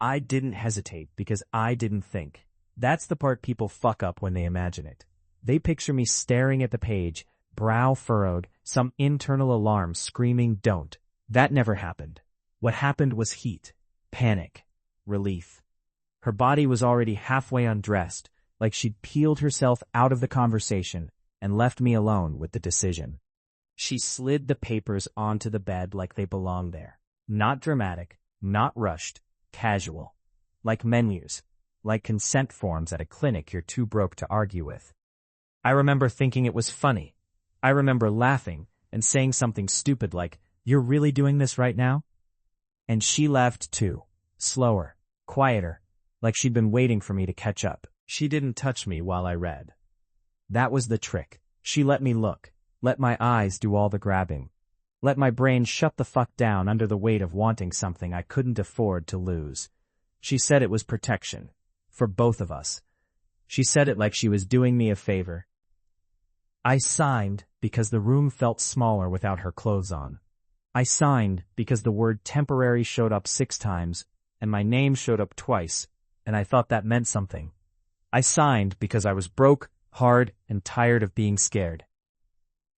I didn't hesitate because I didn't think. That's the part people fuck up when they imagine it. They picture me staring at the page, brow furrowed, some internal alarm screaming don't. That never happened. What happened was heat, panic, relief. Her body was already halfway undressed, like she'd peeled herself out of the conversation and left me alone with the decision. She slid the papers onto the bed like they belonged there. Not dramatic, not rushed, casual. Like menus, like consent forms at a clinic you're too broke to argue with. I remember thinking it was funny. I remember laughing and saying something stupid like, "You're really doing this right now?" And she laughed too, slower, quieter, like she'd been waiting for me to catch up. She didn't touch me while I read. That was the trick. She let me look, let my eyes do all the grabbing, let my brain shut the fuck down under the weight of wanting something I couldn't afford to lose. She said it was protection. For both of us. She said it like she was doing me a favor. I signed because the room felt smaller without her clothes on. I signed because the word temporary showed up 6 times, and my name showed up twice, and I thought that meant something. I signed because I was broke, hard, and tired of being scared.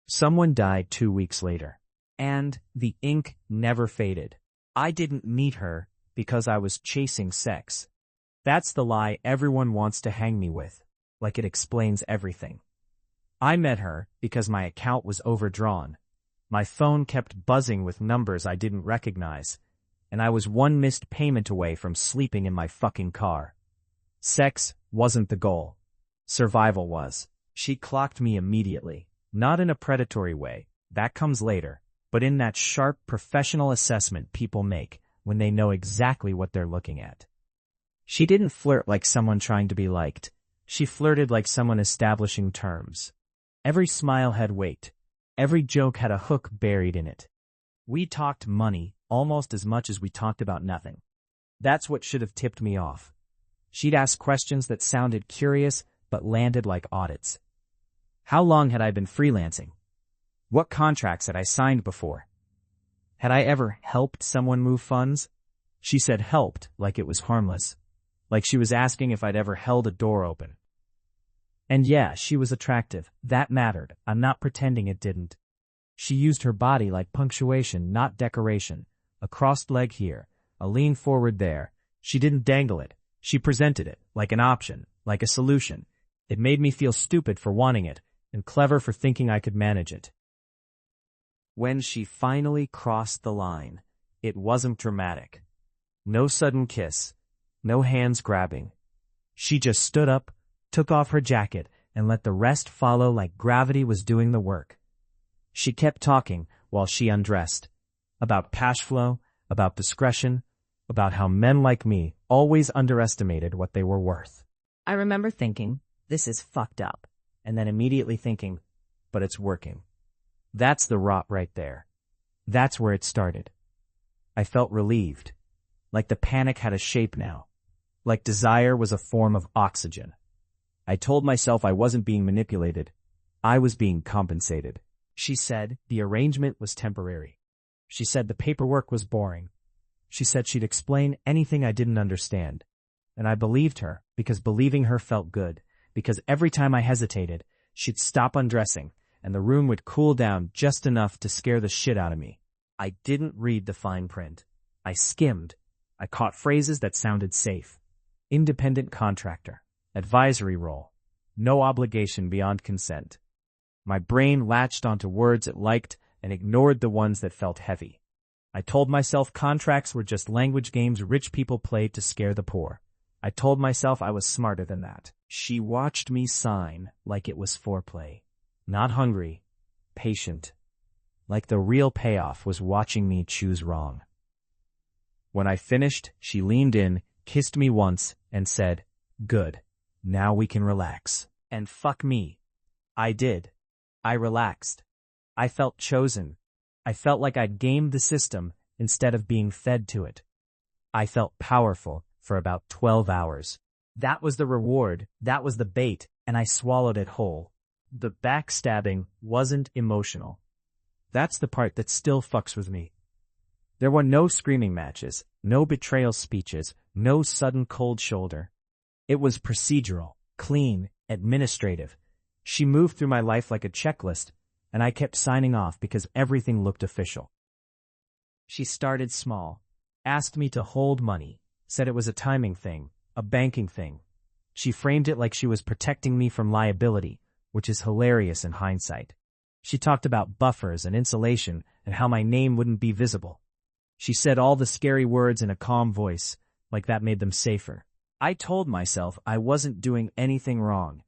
Someone died 2 weeks later, and the ink never faded. I didn't meet her because I was chasing sex. That's the lie everyone wants to hang me with, like it explains everything. I met her because my account was overdrawn. My phone kept buzzing with numbers I didn't recognize, and I was one missed payment away from sleeping in my fucking car. Sex wasn't the goal. Survival was. She clocked me immediately, not in a predatory way, that comes later, but in that sharp professional assessment people make when they know exactly what they're looking at. She didn't flirt like someone trying to be liked. She flirted like someone establishing terms. Every smile had weight. Every joke had a hook buried in it. We talked money almost as much as we talked about nothing. That's what should have tipped me off. She'd ask questions that sounded curious but landed like audits. How long had I been freelancing? What contracts had I signed before? Had I ever helped someone move funds? She said helped like it was harmless. Like she was asking if I'd ever held a door open. And yeah, she was attractive. That mattered. I'm not pretending it didn't. She used her body like punctuation, not decoration. A crossed leg here, a lean forward there. She didn't dangle it. She presented it like an option, like a solution. It made me feel stupid for wanting it, and clever for thinking I could manage it. When she finally crossed the line, it wasn't dramatic. No sudden kiss. No hands grabbing. She just stood up, took off her jacket, and let the rest follow like gravity was doing the work. She kept talking while she undressed. About cash flow, about discretion, about how men like me always underestimated what they were worth. I remember thinking, this is fucked up, and then immediately thinking, but it's working. That's the rot right there. That's where it started. I felt relieved, like the panic had a shape now. Like desire was a form of oxygen. I told myself I wasn't being manipulated. I was being compensated. She said the arrangement was temporary. She said the paperwork was boring. She said she'd explain anything I didn't understand. And I believed her because believing her felt good, because every time I hesitated, she'd stop undressing, and the room would cool down just enough to scare the shit out of me. I didn't read the fine print. I skimmed. I caught phrases that sounded safe. Independent contractor. Advisory role. No obligation beyond consent. My brain latched onto words it liked and ignored the ones that felt heavy. I told myself contracts were just language games rich people played to scare the poor. I told myself I was smarter than that. She watched me sign like it was foreplay. Not hungry, patient. Like the real payoff was watching me choose wrong. When I finished, she leaned in, kissed me once, and said, "Good. Now we can relax." And fuck me. I did. I relaxed. I felt chosen. I felt like I'd gamed the system instead of being fed to it. I felt powerful for about 12 hours. That was the reward, that was the bait, and I swallowed it whole. The backstabbing wasn't emotional. That's the part that still fucks with me. There were no screaming matches, No betrayal speeches, no sudden cold shoulder. It was procedural, clean, administrative. She moved through my life like a checklist, and I kept signing off because everything looked official. She started small, asked me to hold money, said it was a timing thing, a banking thing. She framed it like she was protecting me from liability, which is hilarious in hindsight. She talked about buffers and insulation and how my name wouldn't be visible. She said all the scary words in a calm voice, like that made them safer. I told myself I wasn't doing anything wrong.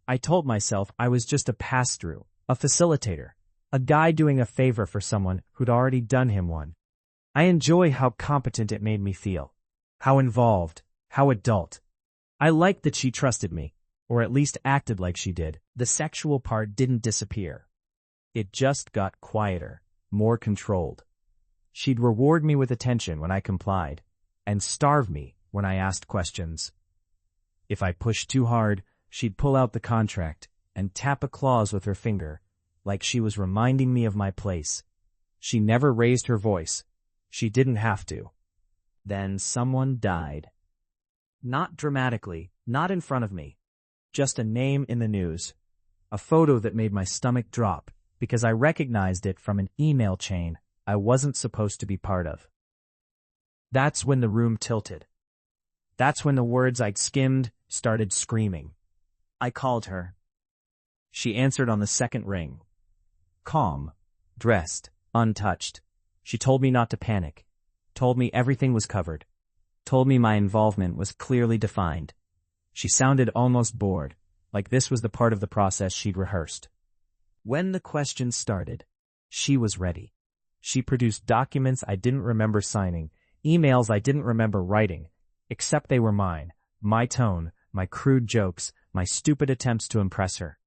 I told myself I was just a pass-through, a facilitator, a guy doing a favor for someone who'd already done him one. I enjoy how competent it made me feel, how involved, how adult. I liked that she trusted me, or at least acted like she did. The sexual part didn't disappear. It just got quieter, more controlled. She'd reward me with attention when I complied, and starve me when I asked questions. If I pushed too hard, she'd pull out the contract and tap a clause with her finger, like she was reminding me of my place. She never raised her voice. She didn't have to. Then someone died. Not dramatically, not in front of me. Just a name in the news. A photo that made my stomach drop because I recognized it from an email chain I wasn't supposed to be part of. That's when the room tilted. That's when the words I'd skimmed started screaming. I called her. She answered on the second ring. Calm, dressed, untouched. She told me not to panic, told me everything was covered, told me my involvement was clearly defined. She sounded almost bored, like this was the part of the process she'd rehearsed. When the questions started, she was ready. She produced documents I didn't remember signing, emails I didn't remember writing, except they were mine, my tone, my crude jokes, my stupid attempts to impress her.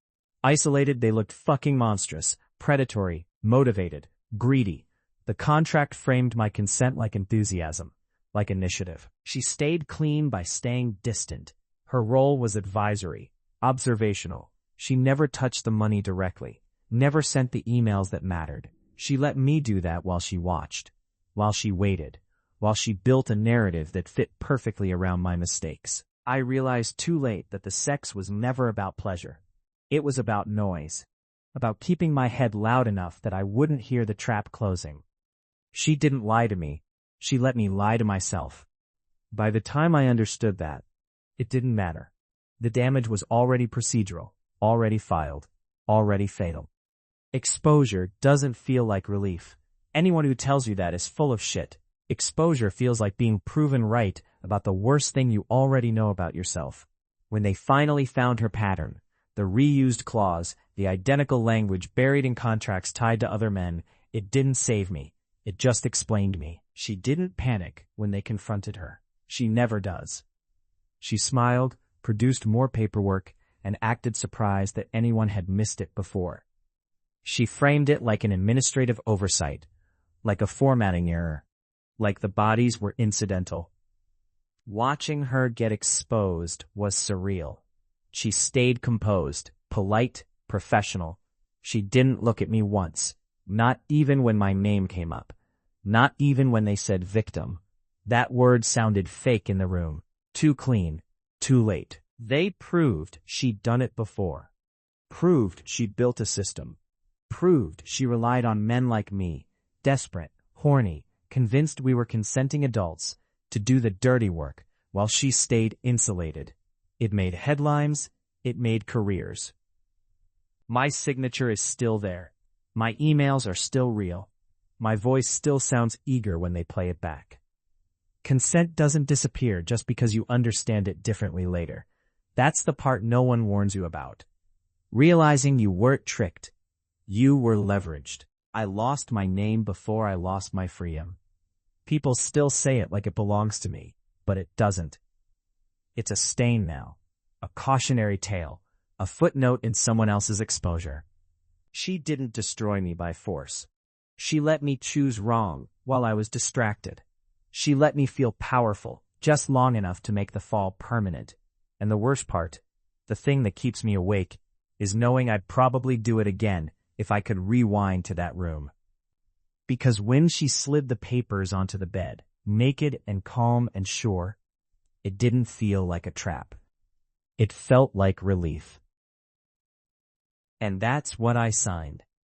Isolated, they looked fucking monstrous, predatory, motivated, greedy. The contract framed my consent like enthusiasm, like initiative. She stayed clean by staying distant. Her role was advisory, observational. She never touched the money directly, never sent the emails that mattered. She let me do that while she watched, while she waited, while she built a narrative that fit perfectly around my mistakes. I realized too late that the sex was never about pleasure. It was about noise, about keeping my head loud enough that I wouldn't hear the trap closing. She didn't lie to me. She let me lie to myself. By the time I understood that, it didn't matter. The damage was already procedural, already filed, already fatal. Exposure doesn't feel like relief. Anyone who tells you that is full of shit. Exposure feels like being proven right about the worst thing you already know about yourself. When they finally found her pattern, the reused clause, the identical language buried in contracts tied to other men, it didn't save me. It just explained me. She didn't panic when they confronted her. She never does. She smiled, produced more paperwork, and acted surprised that anyone had missed it before. She framed it like an administrative oversight, like a formatting error, like the bodies were incidental. Watching her get exposed was surreal. She stayed composed, polite, professional. She didn't look at me once, not even when my name came up, not even when they said victim. That word sounded fake in the room, too clean, too late. They proved she'd done it before, proved she'd built a system, proved she relied on men like me, desperate, horny, convinced we were consenting adults, to do the dirty work while she stayed insulated. It made headlines, it made careers. My signature is still there. My emails are still real. My voice still sounds eager when they play it back. Consent doesn't disappear just because you understand it differently later. That's the part no one warns you about. Realizing you weren't tricked. You were leveraged. I lost my name before I lost my freedom. People still say it like it belongs to me, but it doesn't. It's a stain now, a cautionary tale, a footnote in someone else's exposure. She didn't destroy me by force. She let me choose wrong while I was distracted. She let me feel powerful, just long enough to make the fall permanent. And the worst part, the thing that keeps me awake, is knowing I'd probably do it again if I could rewind to that room. Because when she slid the papers onto the bed, naked and calm and sure. It didn't feel like a trap. It felt like relief. And that's what I signed.